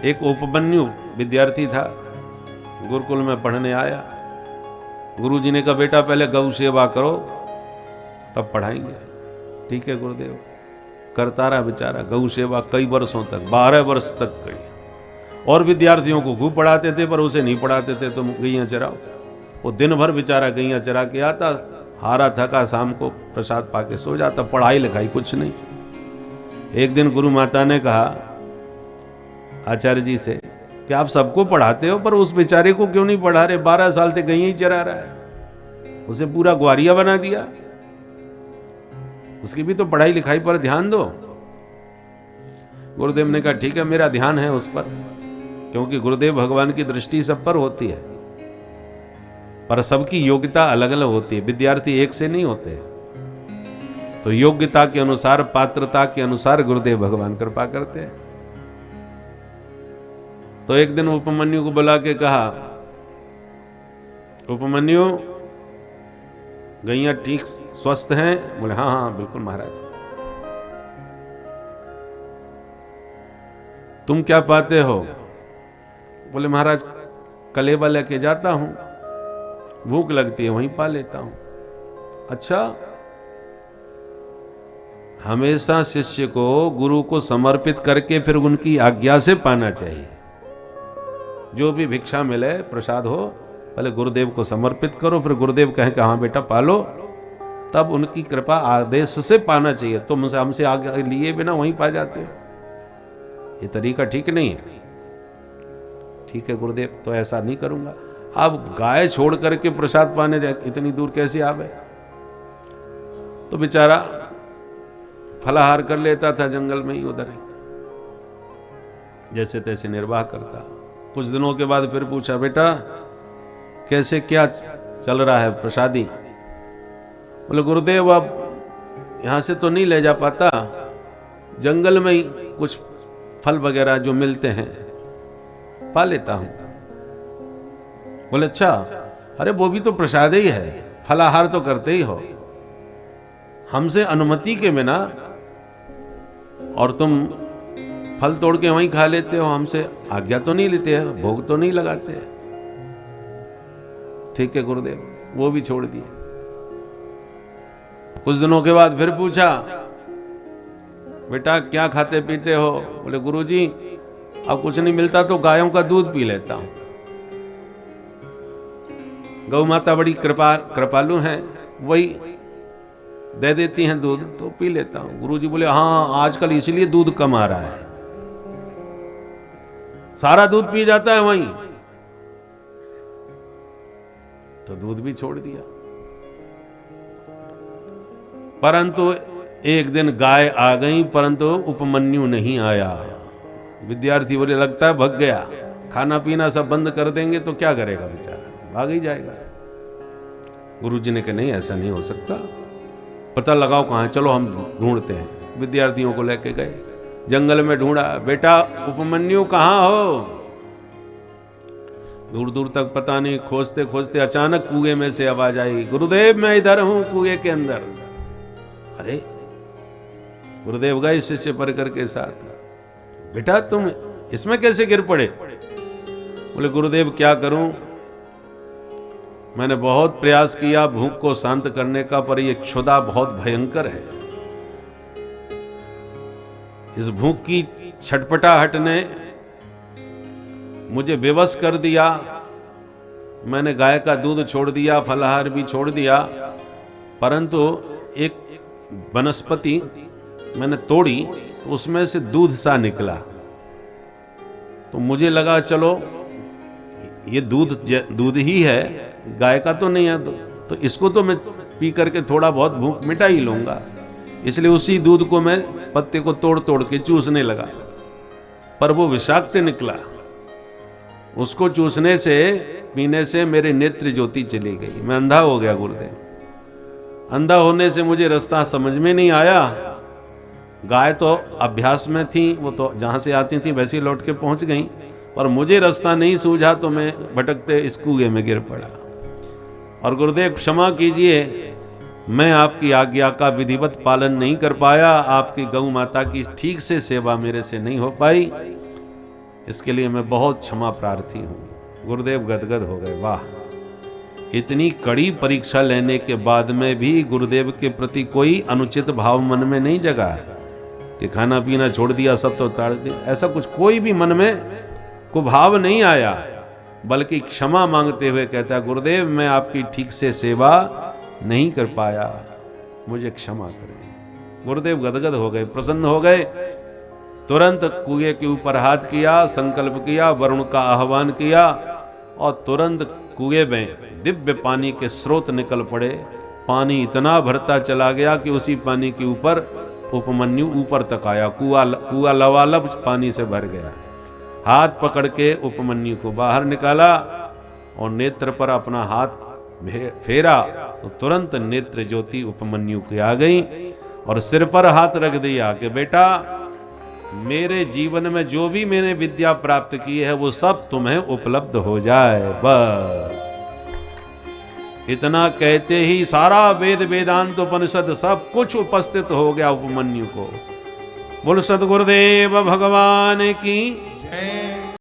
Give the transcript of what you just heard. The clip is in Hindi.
एक उपमन्यु विद्यार्थी था, गुरुकुल में पढ़ने आया। गुरुजी ने कहा बेटा पहले गौ सेवा करो तब पढ़ाएंगे। ठीक है गुरुदेव। करता रहा बेचारा गौ सेवा कई वर्षों तक, 12 वर्ष तक करी। और विद्यार्थियों को खूब पढ़ाते थे पर उसे नहीं पढ़ाते थे, तुम गैया चराओ। वो दिन भर बेचारा गैया चरा के आता, हारा थका शाम को प्रसाद पाके सो जाता, पढ़ाई लिखाई कुछ नहीं। एक दिन गुरु माता ने कहा आचार्य जी से कि आप सबको पढ़ाते हो पर उस बेचारे को क्यों नहीं पढ़ा रहे? 12 साल से गैया ही चरा रहा है, उसे पूरा ग्वारिया बना दिया, उसकी भी तो पढ़ाई लिखाई पर ध्यान दो। गुरुदेव ने कहा ठीक है मेरा ध्यान है उस पर, क्योंकि गुरुदेव भगवान की दृष्टि सब पर होती है, पर सबकी योग्यता अलग अलग होती है, विद्यार्थी एक से नहीं होते। तो योग्यता के अनुसार, पात्रता के अनुसार गुरुदेव भगवान कृपा करते हैं। तो एक दिन उपमन्यु को बुला के कहा उपमन्यु गैया ठीक स्वस्थ हैं? बोले हाँ हाँ बिल्कुल महाराज। तुम क्या पाते हो? बोले महाराज कलेवा लेके जाता हूं, भूख लगती है वहीं पा लेता हूं। अच्छा, हमेशा शिष्य को गुरु को समर्पित करके फिर उनकी आज्ञा से पाना चाहिए। जो भी भिक्षा मिले प्रसाद हो पहले गुरुदेव को समर्पित करो, फिर गुरुदेव कहें कि हाँ बेटा पालो, तब उनकी कृपा आदेश से पाना चाहिए। तुम हमसे आगे लिए बिना वहीं पा जाते हो, ये तरीका ठीक नहीं है। ठीक है गुरुदेव तो ऐसा नहीं करूंगा। अब गाय छोड़ करके प्रसाद पाने इतनी दूर कैसे आवे? तो बेचारा फलाहार कर लेता था जंगल में ही, उधर ही जैसे तैसे निर्वाह करता। कुछ दिनों के बाद फिर पूछा बेटा कैसे क्या चल रहा है प्रसादी? बोले गुरुदेव अब यहां से तो नहीं ले जा पाता, जंगल में ही कुछ फल वगैरह जो मिलते हैं पा लेता हूं। बोले अच्छा, अरे वो भी तो प्रसाद ही है, फलाहार तो करते ही हो, हमसे अनुमति के बिना, और तुम फल तोड़ के वहीं खा लेते हो, हमसे आज्ञा तो नहीं लेते हैं, भोग तो नहीं लगाते हैं। ठीक है गुरुदेव, वो भी छोड़ दिए। कुछ दिनों के बाद फिर पूछा बेटा क्या खाते पीते हो? बोले गुरुजी अब कुछ नहीं मिलता तो गायों का दूध पी लेता हूं, गौ माता बड़ी कृपालु हैं, वही दे देती हैं दूध तो पी लेता हूं। गुरुजी बोले हाँ आजकल इसलिए दूध कम आ रहा है, सारा दूध पी जाता है वहीं, तो दूध भी छोड़ दिया। परंतु एक दिन गाय आ गई, परंतु उपमन्यु नहीं आया। विद्यार्थी बोले लगता है भग गया, खाना पीना सब बंद कर देंगे तो क्या करेगा बेचारा, भाग ही जाएगा। गुरुजी ने कहा नहीं ऐसा नहीं हो सकता, पता लगाओ कहां, चलो हम ढूंढते हैं। विद्यार्थियों को लेके गए, जंगल में ढूंढा, बेटा उपमन्यु कहां हो? दूर दूर तक पता नहीं, खोजते खोजते अचानक कुएं में से आवाज आई, गुरुदेव मैं इधर हूं कुएं के अंदर। अरे गुरुदेव गए शिष्य परिकर के साथ, बेटा तुम इसमें कैसे गिर पड़े? बोले गुरुदेव क्या करूं, मैंने बहुत प्रयास किया भूख को शांत करने का, पर यह क्षुधा बहुत भयंकर है। इस भूख की छटपटाहट ने मुझे बेबस कर दिया, मैंने गाय का दूध छोड़ दिया, फलाहार भी छोड़ दिया, परंतु एक वनस्पति मैंने तोड़ी, उसमें से दूध सा निकला, तो मुझे लगा चलो ये दूध ही है, गाय का तो नहीं है, तो इसको तो मैं पी करके थोड़ा बहुत भूख मिटा ही लूंगा। इसलिए उसी दूध को मैं पत्ते को तोड़ तोड़ के चूसने लगा, पर वो विषाक्त निकला। उसको चूसने से, पीने से मेरे नेत्र ज्योति चली गई, मैं अंधा हो गया गुरुदेव। अंधा होने से मुझे रास्ता समझ में नहीं आया। गाय तो अभ्यास में थी, वो तो जहां से आती थी वैसे ही लौट के पहुंच गई, पर मुझे रास्ता नहीं सूझा तो मैं भटकते इस कुएं में गिर पड़ा। और गुरुदेव क्षमा कीजिए, मैं आपकी आज्ञा का विधिवत पालन नहीं कर पाया, आपकी गौ माता की ठीक से सेवा मेरे से नहीं हो पाई। इसके लिए मैं बहुत क्षमा प्रार्थी हूँ। गुरुदेव गदगद हो गए। वाह, इतनी कड़ी परीक्षा लेने के बाद में भी गुरुदेव के प्रति कोई अनुचित भाव मन में नहीं जगा कि खाना पीना छोड़ दिया, सब तो ताड़ दिया, ऐसा कुछ कोई भी मन में कुभाव नहीं आया, बल्कि क्षमा मांगते हुए कहता है, गुरुदेव मैं आपकी ठीक से सेवा नहीं कर पाया, मुझे क्षमा करें। गुरुदेव गदगद हो गए, प्रसन्न हो गए। तुरंत कुएं के ऊपर हाथ किया, संकल्प किया, वरुण का आह्वान किया और तुरंत कुएं में दिव्य पानी के स्रोत निकल पड़े। पानी इतना भरता चला गया कि उसी पानी के ऊपर उपमन्यु ऊपर तक आया। कुआ लबालब पानी से भर गया। हाथ पकड़ के उपमन्यु को बाहर निकाला और नेत्र पर अपना हाथ फेरा तो तुरंत नेत्र ज्योति उपमन्यु की आ गई और सिर पर हाथ रख दिया कि बेटा, मेरे जीवन में जो भी मैंने विद्या प्राप्त की है वो सब तुम्हें उपलब्ध हो जाए। बस इतना कहते ही सारा वेद वेदांत उपनिषद सब कुछ उपस्थित हो गया उपमन्यु को। बोल सद्गुरुदेव भगवान की जय।